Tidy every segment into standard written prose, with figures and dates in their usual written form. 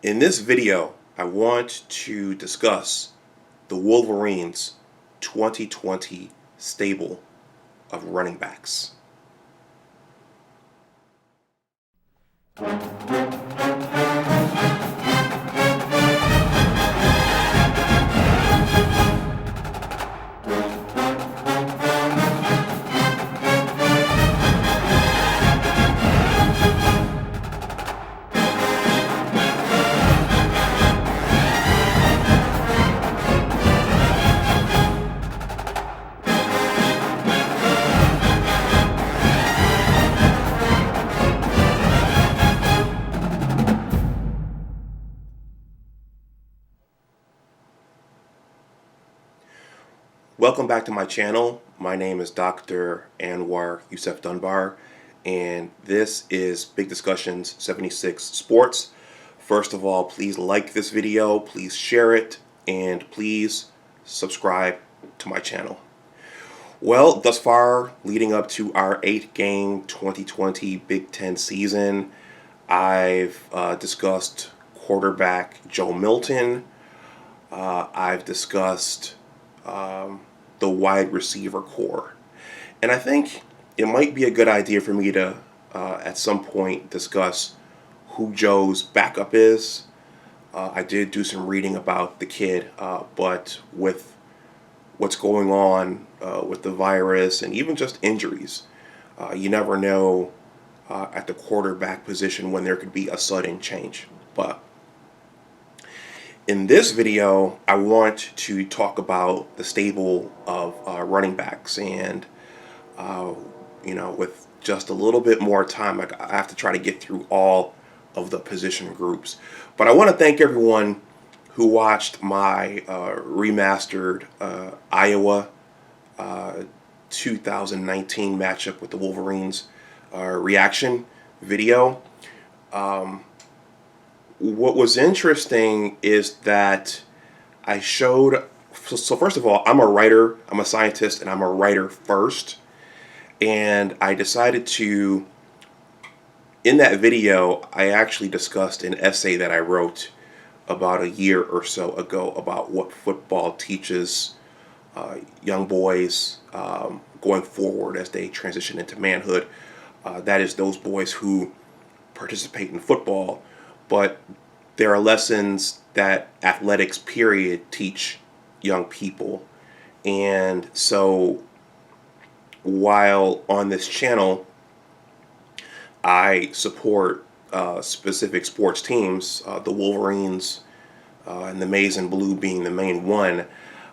In this video, I want to discuss the Wolverines' 2020 stable of running backs. Welcome back to my channel. My name is Dr. Anwar Youssef Dunbar, and this is Big Discussions 76 Sports. First of all, please like this video, please share it, and please subscribe to my channel. Well, thus far, leading up to our 8-game 2020 Big Ten season, I've discussed quarterback Joe Milton. I've discussed the wide receiver core. And I think it might be a good idea for me to, at some point, discuss who Joe's backup is. I did do some reading about the kid, but with what's going on with the virus and even just injuries, you never know at the quarterback position when there could be a sudden change. But in this video, I want to talk about the stable of running backs, and with just a little bit more time, I have to try to get through all of the position groups. But I want to thank everyone who watched my remastered Iowa 2019 matchup with the Wolverines reaction video. What was interesting is that I showed, so first of all, I'm a writer, I'm a scientist, and I'm a writer first. And I decided to, in that video, I actually discussed an essay that I wrote about a year or so ago about what football teaches young boys going forward as they transition into manhood. That is, those boys who participate in football, but there are lessons that athletics period teach young people. And so while on this channel I support specific sports teams, the Wolverines and the maize and blue being the main one,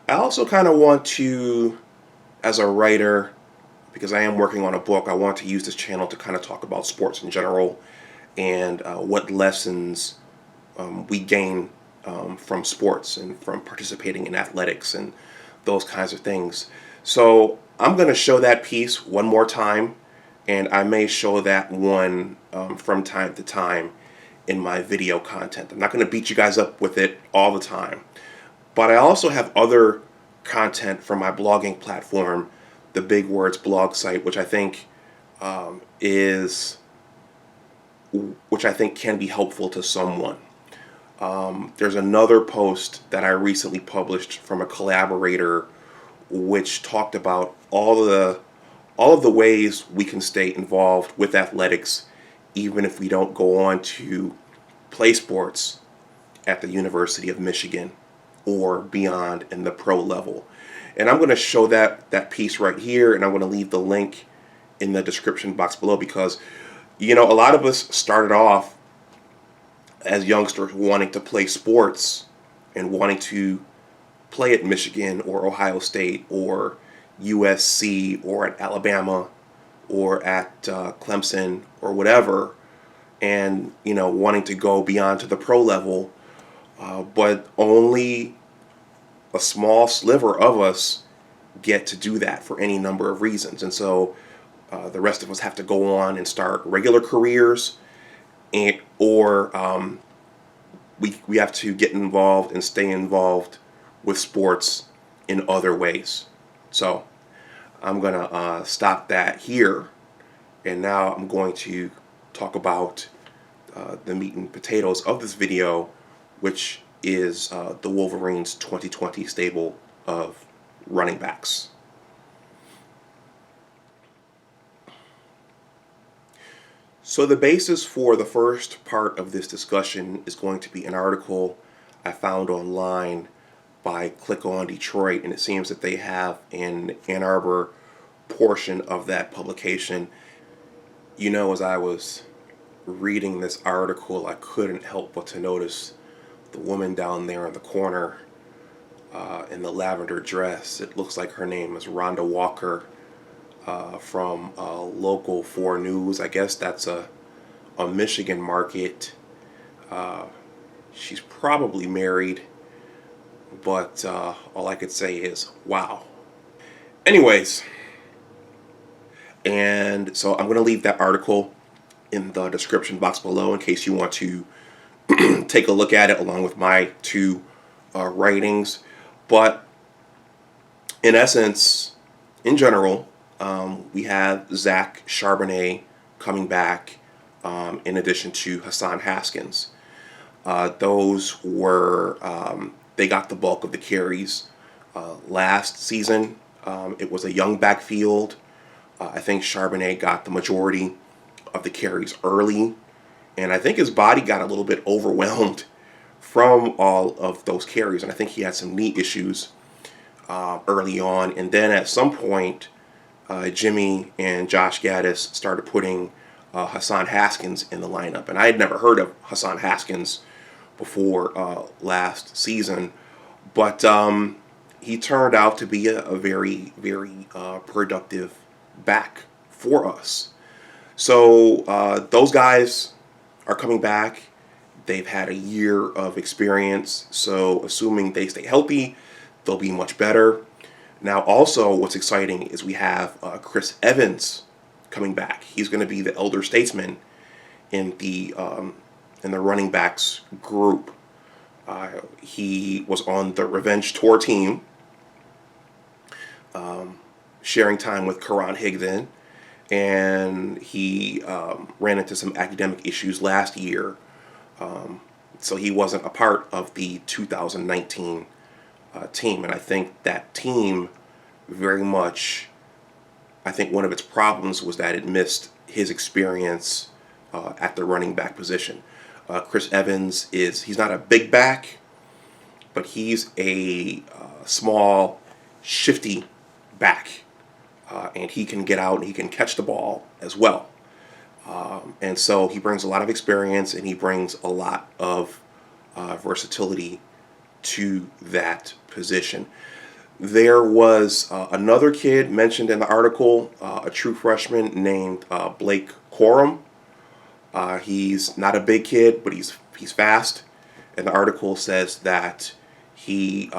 I also kind of want to, as a writer, because I am working on a book, I want to use this channel to kind of talk about sports in general and what lessons we gain from sports and from participating in athletics and those kinds of things. So I'm going to show that piece one more time, and I may show that one from time to time in my video content. I'm not going to beat you guys up with it all the time, but I also have other content from my blogging platform, the Big Words blog site, which I think can be helpful to someone. There's another post that I recently published from a collaborator which talked about all of the ways we can stay involved with athletics even if we don't go on to play sports at the University of Michigan or beyond in the pro level. And I'm going to show that piece right here, and I'm going to leave the link in the description box below, because a lot of us started off as youngsters wanting to play sports and wanting to play at Michigan or Ohio State or USC or at Alabama or at Clemson or whatever, and wanting to go beyond to the pro level, but only a small sliver of us get to do that for any number of reasons. And so the rest of us have to go on and start regular careers, or we have to get involved and stay involved with sports in other ways. So I'm going to stop that here, and now I'm going to talk about the meat and potatoes of this video, which is the Wolverines 2020 stable of running backs. So the basis for the first part of this discussion is going to be an article I found online by Click On Detroit, and it seems that they have an Ann Arbor portion of that publication. You know, as I was reading this article, I couldn't help but to notice the woman down there in the corner in the lavender dress. It looks like her name is Rhonda Walker from Local 4 News. I guess that's a Michigan market. She's probably married, but all I could say is, wow. Anyways, and so I'm going to leave that article in the description box below in case you want to take a look at it along with my two writings. But in essence, in general, we have Zach Charbonnet coming back in addition to Hassan Haskins. Those were, they got the bulk of the carries last season. It was a young backfield. I think Charbonnet got the majority of the carries early, and I think his body got a little bit overwhelmed from all of those carries, and I think he had some knee issues early on. And then at some point, Jimmy and Josh Gaddis started putting Hassan Haskins in the lineup, and I had never heard of Hassan Haskins before last season, but he turned out to be a very, very productive back for us. So those guys are coming back. They've had a year of experience, so assuming they stay healthy, they'll be much better. Now, also, what's exciting is we have Chris Evans coming back. He's going to be the elder statesman in the running backs group. He was on the Revenge Tour team, sharing time with Karan Higdon, and he ran into some academic issues last year, so he wasn't a part of the 2019 team. And I think that team very much, I think one of its problems was that it missed his experience at the running back position. Chris Evans he's not a big back, but he's a small, shifty back, and he can get out and he can catch the ball as well. And so he brings a lot of experience, and he brings a lot of versatility to that position. There was another kid mentioned in the article, a true freshman named Blake Corum. He's not a big kid, but he's fast. And the article says that he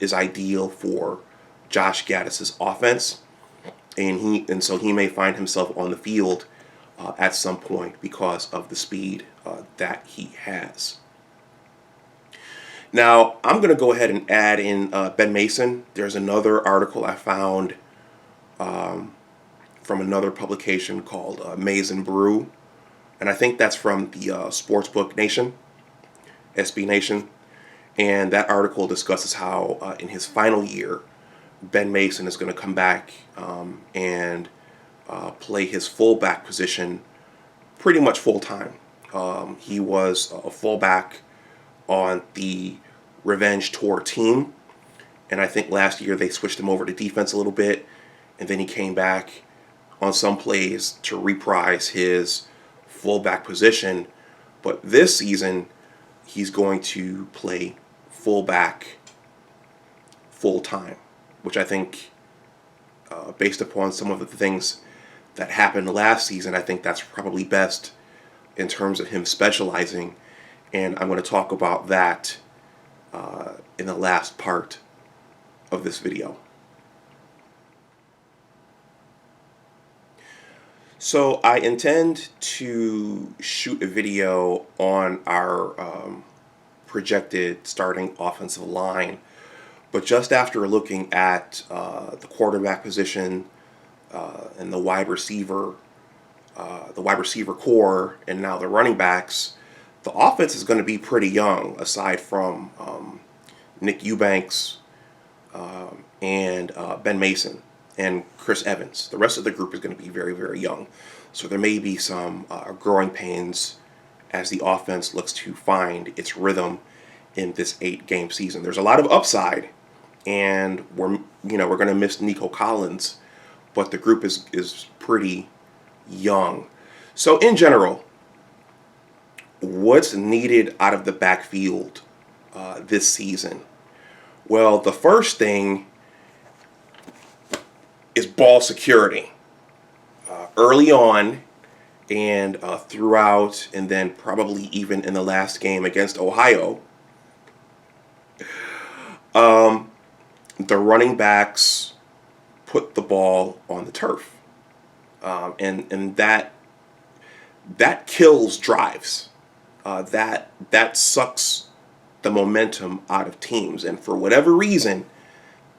is ideal for Josh Gaddis' offense, and so he may find himself on the field at some point because of the speed that he has. Now, I'm going to go ahead and add in Ben Mason. There's another article I found from another publication called Maize and Brew, and I think that's from the Sportsbook Nation, SB Nation. And that article discusses how in his final year, Ben Mason is going to come back and play his fullback position pretty much full time. He was a fullback on the Revenge Tour team, and I think last year they switched him over to defense a little bit, and then he came back on some plays to reprise his fullback position. But this season, he's going to play fullback full time, which I think, based upon some of the things that happened last season, I think that's probably best in terms of him specializing. And I'm going to talk about that in the last part of this video. So I intend to shoot a video on our projected starting offensive line, but just after looking at the quarterback position and the wide receiver core, and now the running backs, the offense is going to be pretty young, aside from Nick Eubanks and Ben Mason and Chris Evans. The rest of the group is going to be very, very young. So there may be some growing pains as the offense looks to find its rhythm in this 8-game season. There's a lot of upside, and we're going to miss Nico Collins, but the group is pretty young. So in general, what's needed out of the backfield this season? Well, the first thing is ball security. Early on and throughout, and then probably even in the last game against Ohio, the running backs put the ball on the turf, and that kills drives. That sucks the momentum out of teams, and for whatever reason,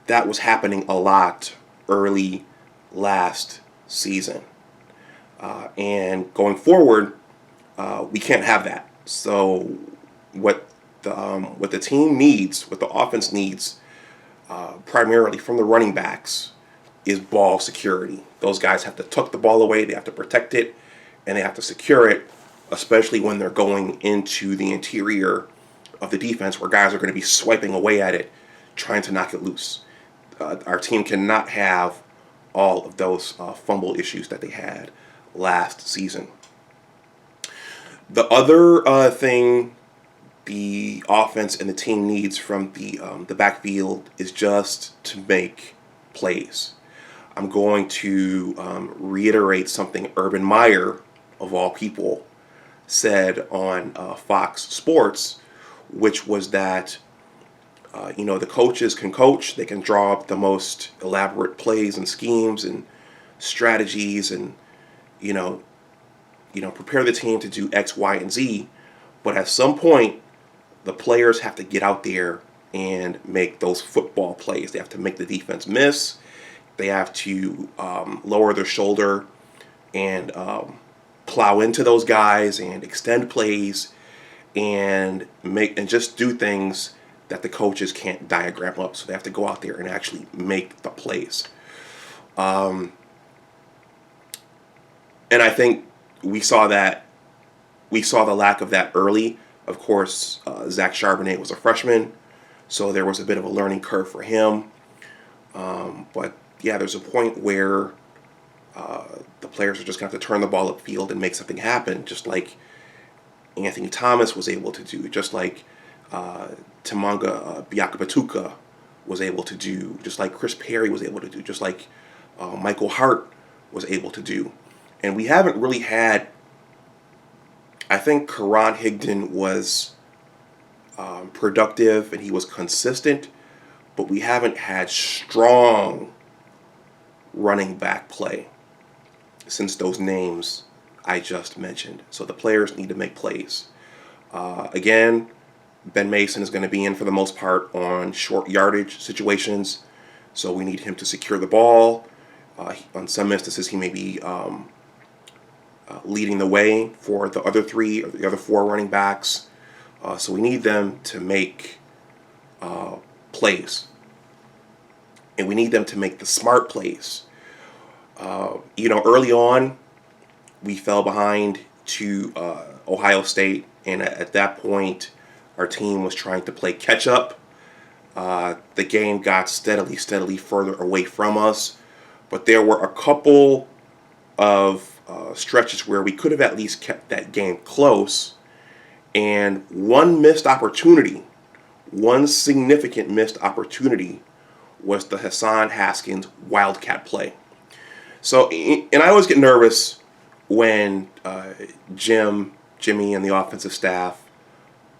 that was happening a lot early last season. And going forward, we can't have that. So what the team needs, what the offense needs, primarily from the running backs, is ball security. Those guys have to tuck the ball away, they have to protect it, and they have to secure it, especially when they're going into the interior of the defense where guys are going to be swiping away at it, trying to knock it loose. Our team cannot have all of those fumble issues that they had last season. The other thing the offense and the team needs from the backfield is just to make plays. I'm going to reiterate something Urban Meyer, of all people, said on Fox Sports, which was that the coaches can coach, they can draw up the most elaborate plays and schemes and strategies and prepare the team to do X, Y, and Z, but at some point the players have to get out there and make those football plays. They have to make the defense miss. They have to lower their shoulder and plow into those guys and extend plays and just do things that the coaches can't diagram up. So they have to go out there and actually make the plays. And I think we saw the lack of that early. Of course, Zach Charbonnet was a freshman, so there was a bit of a learning curve for him. But yeah, there's a point where the players are just going to have to turn the ball upfield and make something happen, just like Anthony Thomas was able to do, just like Temanga Biakabatuka was able to do, just like Chris Perry was able to do, just like Michael Hart was able to do. And we haven't really had, I think Karan Higdon was productive and he was consistent, but we haven't had strong running back play since those names I just mentioned. So the players need to make plays. Again, Ben Mason is going to be in for the most part on short yardage situations, so we need him to secure the ball. On some instances, he may be leading the way for the other 3 or the other 4 running backs. So we need them to make plays. And we need them to make the smart plays. Early on, we fell behind to Ohio State, and at that point, our team was trying to play catch up. The game got steadily further away from us, but there were a couple of stretches where we could have at least kept that game close, and one significant missed opportunity was the Hassan Haskins Wildcat play. So, and I always get nervous when Jimmy and the offensive staff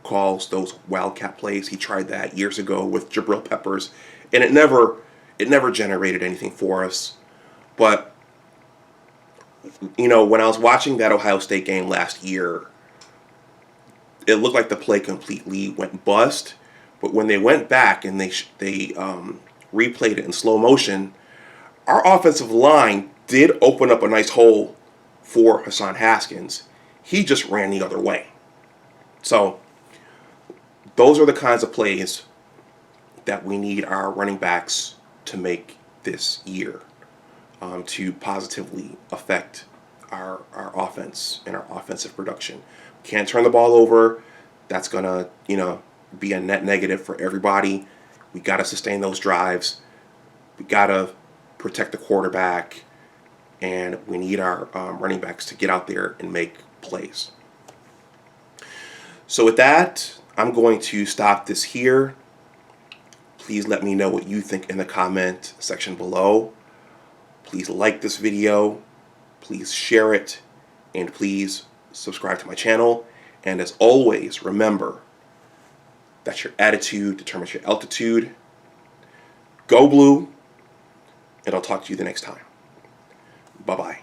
calls those Wildcat plays. He tried that years ago with Jabril Peppers, and it never generated anything for us. But when I was watching that Ohio State game last year, it looked like the play completely went bust. But when they went back and they replayed it in slow motion, our offensive line did open up a nice hole for Hassan Haskins. He just ran the other way. So those are the kinds of plays that we need our running backs to make this year, to positively affect our offense and our offensive production. Can't turn the ball over. That's going to, be a net negative for everybody. We got to sustain those drives. We got to protect the quarterback. And we need our running backs to get out there and make plays. So with that, I'm going to stop this here. Please let me know what you think in the comment section below. Please like this video. Please share it. And please subscribe to my channel. And as always, remember that your attitude determines your altitude. Go blue. And I'll talk to you the next time. Bye-bye.